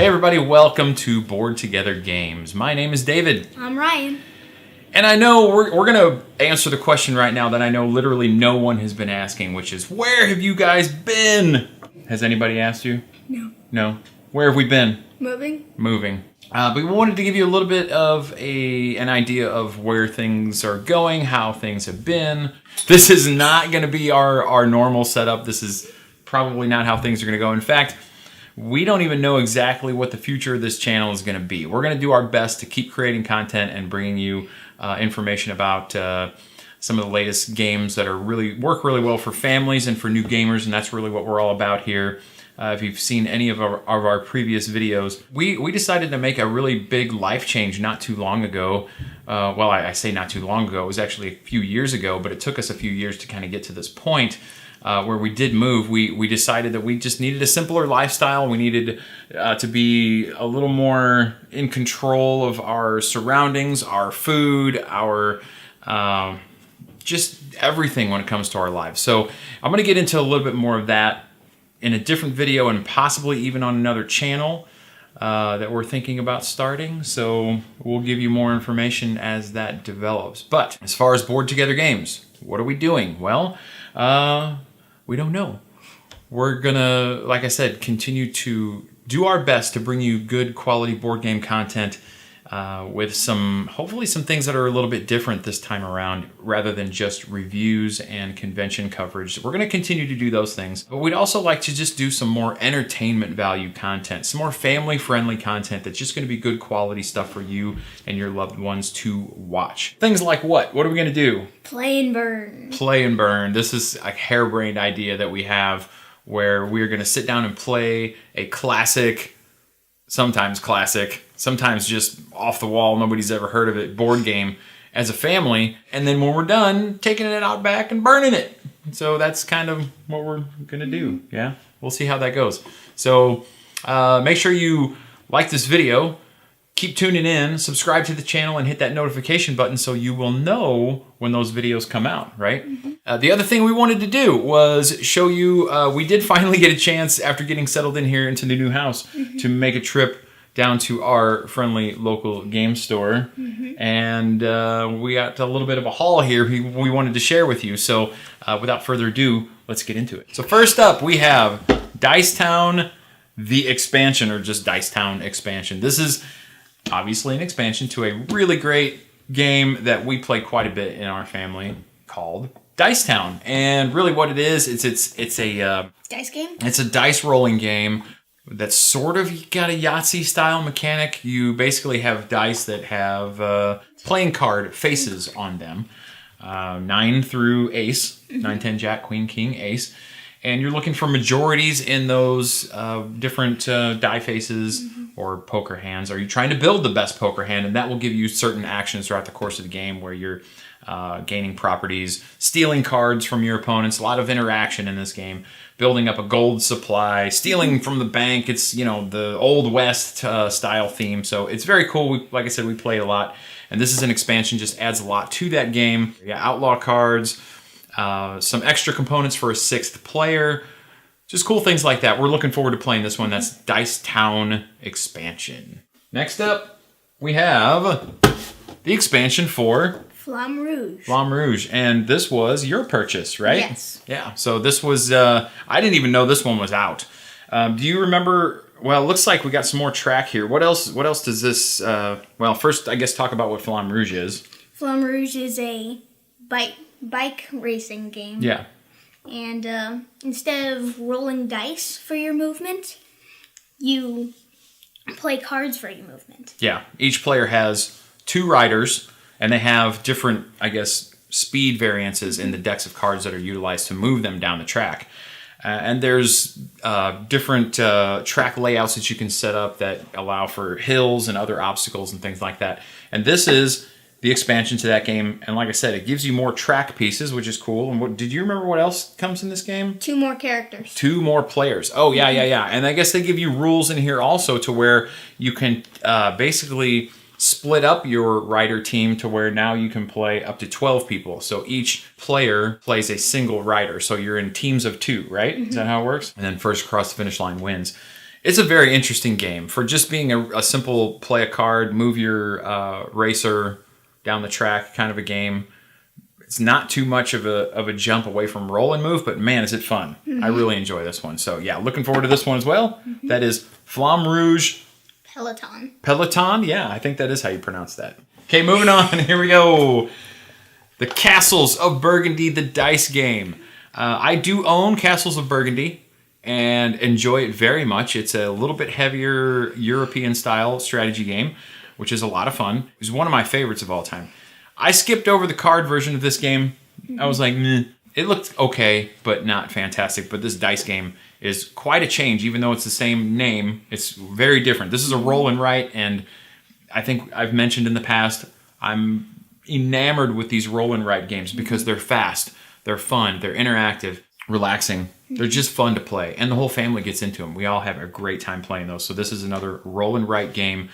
Hey everybody, welcome to Board Together Games. My name is David. I'm Ryan. And I know we're going to answer the question right now that I know literally no one has been asking, which is, where have you guys been? Has anybody asked you? No. No? Where have we been? Moving. But we wanted to give you a little bit of an idea of where things are going, how things have been. This is not going to be our normal setup. This is probably not how things are going to go. In fact, we don't even know exactly what the future of this channel is going to be. We're going to do our best to keep creating content and bringing you information about some of the latest games that work really well for families and for new gamers, and that's really what we're all about here. If you've seen any of our previous videos, we decided to make a really big life change not too long ago. Well, I say not too long ago. It was actually a few years ago, but it took us a few years to kind of get to this point. Where we did move, we decided that we just needed a simpler lifestyle. We needed to be a little more in control of our surroundings, our food, our just everything when it comes to our lives. So I'm going to get into a little bit more of that in a different video and possibly even on another channel that we're thinking about starting. So we'll give you more information as that develops. But as far as Board Together Games, what are we doing? Well, we don't know. We're gonna, like I said, continue to do our best to bring you good quality board game content with hopefully some things that are a little bit different this time around rather than just reviews and convention coverage. We're gonna continue to do those things, but we'd also like to just do some more entertainment value content, some more family friendly content that's just gonna be good quality stuff for you and your loved ones to watch. Things like what? What are we gonna do? Play and burn. Play and burn. This is a harebrained idea that we have where we're gonna sit down and play a classic, sometimes just off the wall, nobody's ever heard of it, board game as a family, and then when we're done, taking it out back and burning it. So that's kind of what we're gonna do, yeah? We'll see how that goes. So make sure you like this video, keep tuning in, subscribe to the channel, and hit that notification button so you will know when those videos come out, right? The other thing we wanted to do was show you, we did finally get a chance after getting settled in here into the new house to make a trip down to our friendly local game store. And we got a little bit of a haul here we wanted to share with you. So without further ado, let's get into it. So first up, we have Dicetown, the expansion, or just Dicetown expansion. This is obviously an expansion to a really great game that we play quite a bit in our family called Dicetown. And really what it is, it's a dice game? It's a dice rolling game that's sort of got a Yahtzee style mechanic. You basically have dice that have playing card faces on them. 9 through ace, 9, 10, jack, queen, king, ace. And you're looking for majorities in those different die faces or poker hands. Are you trying to build the best poker hand? And that will give you certain actions throughout the course of the game where you're gaining properties, stealing cards from your opponents. A lot of interaction in this game. Building up a gold supply, stealing from the bank. It's, you know, the Old West style theme. So it's very cool. Like I said, we play a lot. And this is an expansion, just adds a lot to that game. You got outlaw cards, some extra components for a 6th player. Just cool things like that. We're looking forward to playing this one. That's Dicetown expansion. Next up, we have the expansion for Flamme Rouge. Flamme Rouge. And this was your purchase, right? Yes. Yeah. So this was, I didn't even know this one was out. Do you remember? Well, it looks like we got some more track here. What else does this, well, first, I guess, talk about what Flamme Rouge is. Flamme Rouge is a bike racing game. Yeah. And instead of rolling dice for your movement, you play cards for your movement. Yeah. Each player has 2 riders, and they have different, I guess, speed variances in the decks of cards that are utilized to move them down the track. And there's different track layouts that you can set up that allow for hills and other obstacles and things like that. And this is the expansion to that game. And like I said, it gives you more track pieces, which is cool. And did you remember what else comes in this game? 2 more characters. 2 more players. Oh, yeah. And I guess they give you rules in here also to where you can basically split up your rider team to where now you can play up to 12 people. So each player plays a single rider. So you're in teams of 2, right? Is that how it works? And then first across the finish line wins. It's a very interesting game for just being a simple play a card, move your racer down the track kind of a game. It's not too much of a jump away from roll and move, but man, is it fun. I really enjoy this one. So yeah, looking forward to this one as well. That is Flamme Rouge Peloton. Peloton. Yeah, I think that is how you pronounce that. Okay, moving on. Here we go. The Castles of Burgundy, the dice game. I do own Castles of Burgundy and enjoy it very much. It's a little bit heavier European style strategy game, which is a lot of fun. It's one of my favorites of all time. I skipped over the card version of this game. I was like, meh. It looked okay, but not fantastic. But this dice game is quite a change, even though it's the same name. It's very different. This is a roll and write, and I think I've mentioned in the past, I'm enamored with these roll and write games because they're fast, they're fun, they're interactive, relaxing. They're just fun to play, and the whole family gets into them. We all have a great time playing those. So this is another roll and write game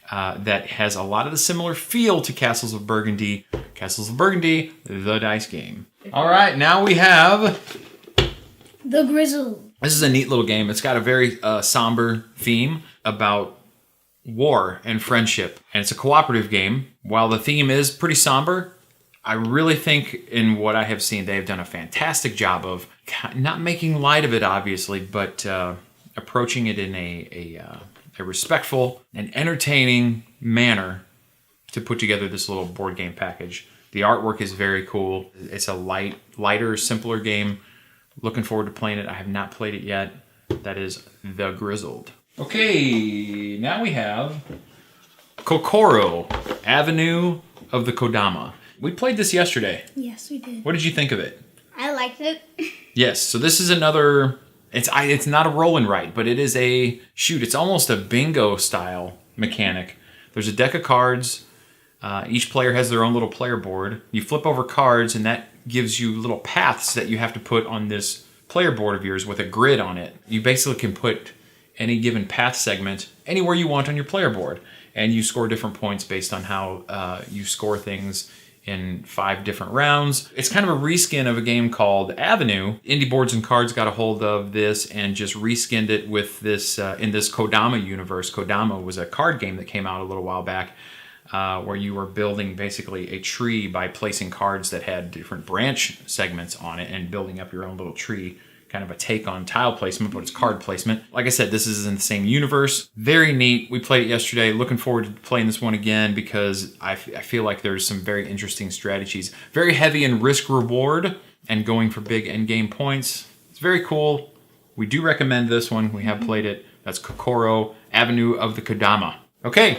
that has a lot of the similar feel to Castles of Burgundy. Castles of Burgundy, the dice game. All right, now we have The Grizzle. This is a neat little game. It's got a very somber theme about war and friendship, and it's a cooperative game. While the theme is pretty somber, I really think in what I have seen, they've done a fantastic job of not making light of it, obviously, but approaching it in a respectful and entertaining manner to put together this little board game package. The artwork is very cool. It's a lighter, simpler game. Looking forward to playing it. I have not played it yet. That is The Grizzled. Okay, now we have Kokoro, Avenue of the Kodama. We played this yesterday. Yes, we did. What did you think of it? I liked it. Yes, so this is another... It's not a roll and write, but it is it's almost a bingo style mechanic. There's a deck of cards. Each player has their own little player board. You flip over cards, and that gives you little paths that you have to put on this player board of yours with a grid on it. You basically can put any given path segment anywhere you want on your player board, and you score different points based on how you score things in 5 different rounds. It's kind of a reskin of a game called Avenue. Indie Boards and Cards got a hold of this and just reskinned it with this in this Kodama universe. Kodama was a card game that came out a little while back where you were building basically a tree by placing cards that had different branch segments on it and building up your own little tree. Kind of a take on tile placement, but it's card placement. Like I said, this is in the same universe. Very neat. We played it yesterday. Looking forward to playing this one again because I feel like there's some very interesting strategies. Very heavy in risk-reward and going for big endgame points. It's very cool. We do recommend this one. We have played it. That's Kokoro, Avenue of the Kodama. Okay.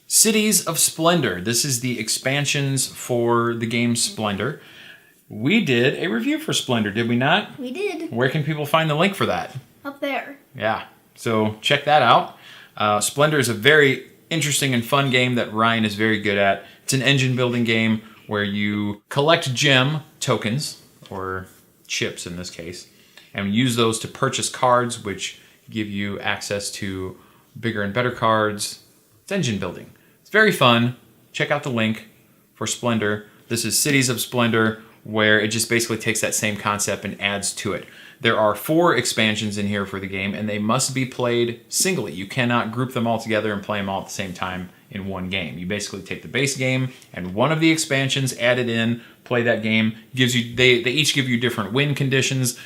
Cities of Splendor. This is the expansions for the game Splendor. We did a review for Splendor, did we not? We did. Where can people find the link for that? Up there. Yeah, so check that out. Splendor is a very interesting and fun game that Ryan is very good at. It's an engine building game where you collect gem tokens, or chips in this case, and use those to purchase cards, which give you access to bigger and better cards. It's engine building. It's very fun. Check out the link for Splendor. This is Cities of Splendor, where it just basically takes that same concept and adds to it. There are 4 expansions in here for the game, and they must be played singly. You cannot group them all together and play them all at the same time in one game. You basically take the base game and one of the expansions, add it in, play that game. They each give you different win conditions,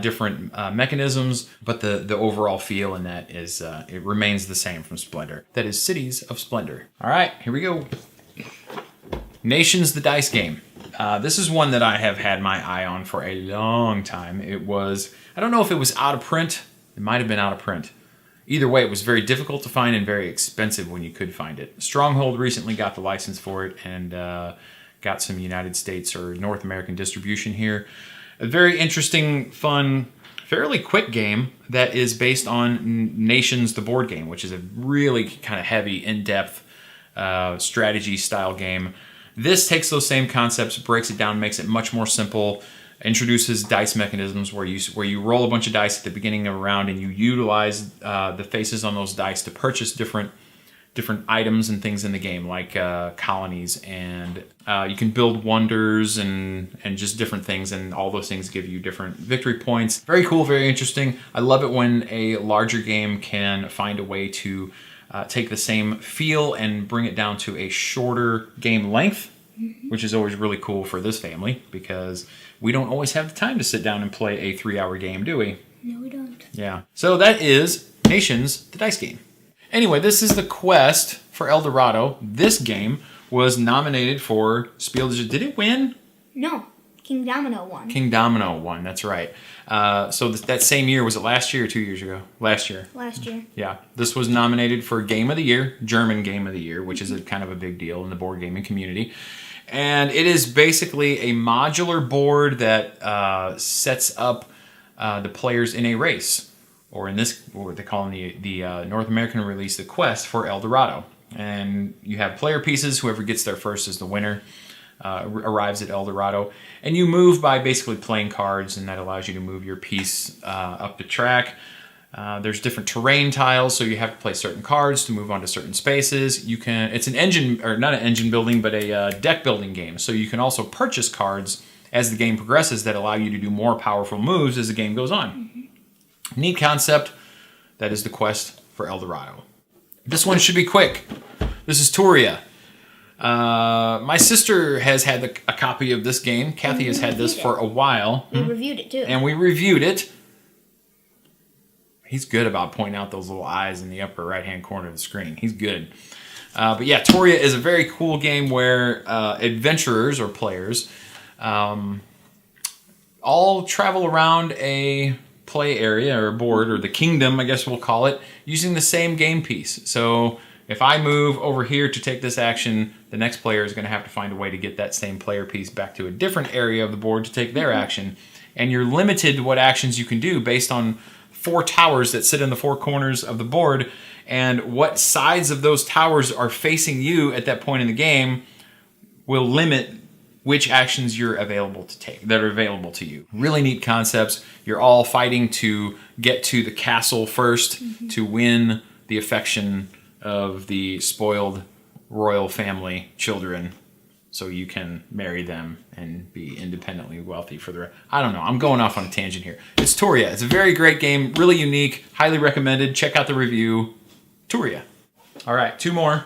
different mechanisms, but the overall feel in that is it remains the same from Splendor. That is Cities of Splendor. All right, here we go. Nations, the dice game. This is one that I have had my eye on for a long time. I don't know if it was out of print. It might have been out of print. Either way, it was very difficult to find and very expensive when you could find it. Stronghold recently got the license for it and got some United States or North American distribution here. A very interesting, fun, fairly quick game that is based on Nations, the board game, which is a really kind of heavy, in-depth strategy style game. This takes those same concepts, breaks it down, makes it much more simple, introduces dice mechanisms where you roll a bunch of dice at the beginning of a round and you utilize the faces on those dice to purchase different different items and things in the game, like colonies, and you can build wonders and just different things, and all those things give you different victory points. Very cool, very interesting. I love it when a larger game can find a way to take the same feel and bring it down to a shorter game length, which is always really cool for this family, because we don't always have the time to sit down and play a 3-hour game, do we? No, we don't. Yeah. So that is Nations, the dice game. Anyway, this is the quest for El Dorado. This game was nominated for Spiel des Jeux. Did it win? No. King Domino won. King Domino won, that's right. So that same year, was it last year or 2 years ago? Last year. Last year. Yeah. This was nominated for Game of the Year, German Game of the Year, which is a kind of a big deal in the board gaming community. And it is basically a modular board that sets up the players in a race. Or in this, what they call in the North American release, the quest for El Dorado. And you have player pieces. Whoever gets there first is the winner. Arrives at El Dorado, and you move by basically playing cards, and that allows you to move your piece up the track. There's different terrain tiles, so you have to play certain cards to move onto certain spaces. You can, it's an engine, or not an engine building, but a deck building game. So you can also purchase cards as the game progresses that allow you to do more powerful moves as the game goes on. Mm-hmm. Neat concept. That is the quest for El Dorado. This one should be quick. This is Turia. My sister has had a copy of this game. Kathy has had this for a while. We reviewed it too. And we reviewed it. He's good about pointing out those little eyes in the upper right-hand corner of the screen. He's good. But yeah, Turia is a very cool game where adventurers or players all travel around a play area or board, or the kingdom, I guess we'll call it, using the same game piece. So if I move over here to take this action, the next player is going to have to find a way to get that same player piece back to a different area of the board to take their action. And you're limited to what actions you can do based on 4 towers that sit in the 4 corners of the board, and what sides of those towers are facing you at that point in the game will limit which actions you're available to take, that are available to you. Really neat concepts. You're all fighting to get to the castle first to win the affection of the spoiled royal family children, so you can marry them and be independently wealthy for the rest. I don't know. I'm going off on a tangent here. It's Turia. It's a very great game, really unique, highly recommended. Check out the review. Turia. All right, 2 more.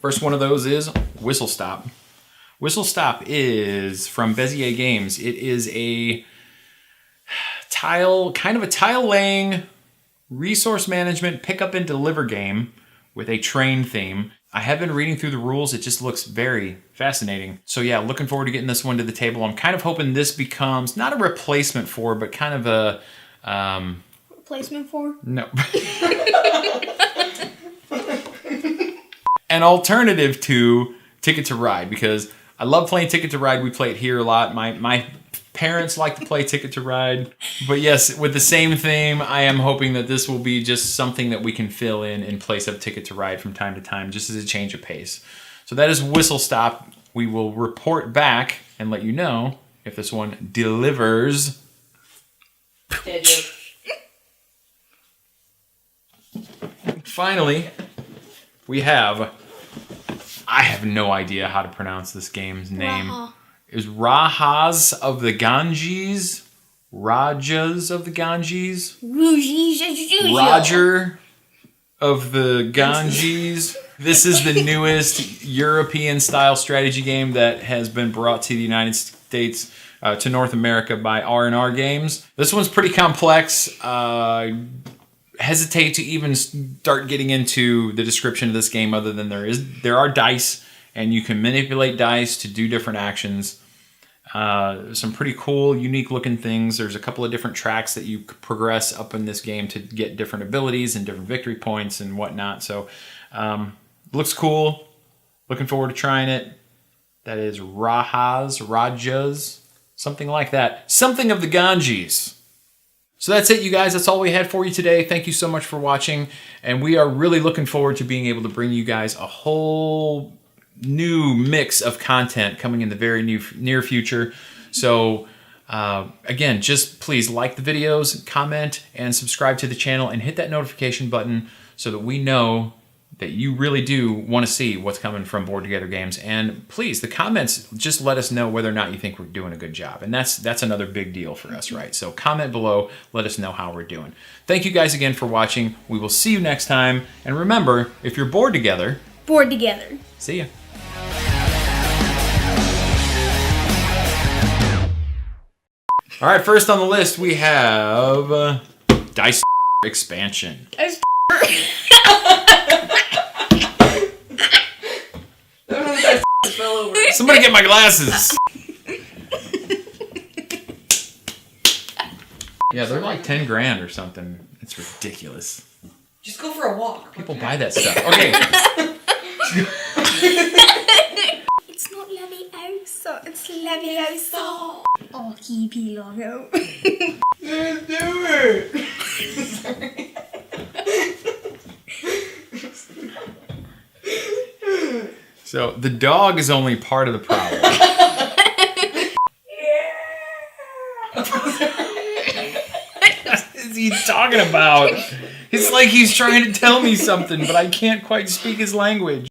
First one of those is Whistle Stop. Whistle Stop is from Bezier Games. It is a kind of a tile laying, resource management, pick up and deliver game with a train theme. I have been reading through the rules. It just looks very fascinating. So yeah, looking forward to getting this one to the table. I'm kind of hoping this becomes not a replacement for, but kind of a... replacement for? No. An alternative to Ticket to Ride, because I love playing Ticket to Ride. We play it here a lot. My parents like to play Ticket to Ride. But yes, with the same theme, I am hoping that this will be just something that we can fill in place of Ticket to Ride from time to time, just as a change of pace. So that is Whistle Stop. We will report back and let you know if this one delivers. Finally, we have... I have no idea how to pronounce this game's name. Raha. Is Rajas of the Ganges? Rajas of the Ganges? Roger of the Ganges. This is the newest European-style strategy game that has been brought to the United States, to North America by R&R Games. This one's pretty complex. Hesitate to even start getting into the description of this game, other than there are dice, and you can manipulate dice to do different actions. Some pretty cool, unique looking things. There's a couple of different tracks that you progress up in this game to get different abilities and different victory points and whatnot. So looks cool. Looking forward to trying it. That is Rajas, something like that. Something of the Ganges. So that's it, you guys. That's all we had for you today. Thank you so much for watching. And we are really looking forward to being able to bring you guys a whole new mix of content coming in the very near future. So again, just please like the videos, comment, and subscribe to the channel, and hit that notification button so that we know that you really do want to see what's coming from Board Together Games. And please, the comments, just let us know whether or not you think we're doing a good job. And that's another big deal for us, right? So comment below, let us know how we're doing. Thank you guys again for watching. We will see you next time. And remember, if you're bored together, Board together. see ya. All right, first on the list we have Dice Expansion. Somebody get my glasses. Yeah, they're like 10 grand or something. It's ridiculous. Just go for a walk. People buy that stuff. Okay. It's not Leviosa, it's Leviosa. Oh, keepy logo. Let's do it. So the dog is only part of the problem. What is he talking about? It's like he's trying to tell me something, but I can't quite speak his language.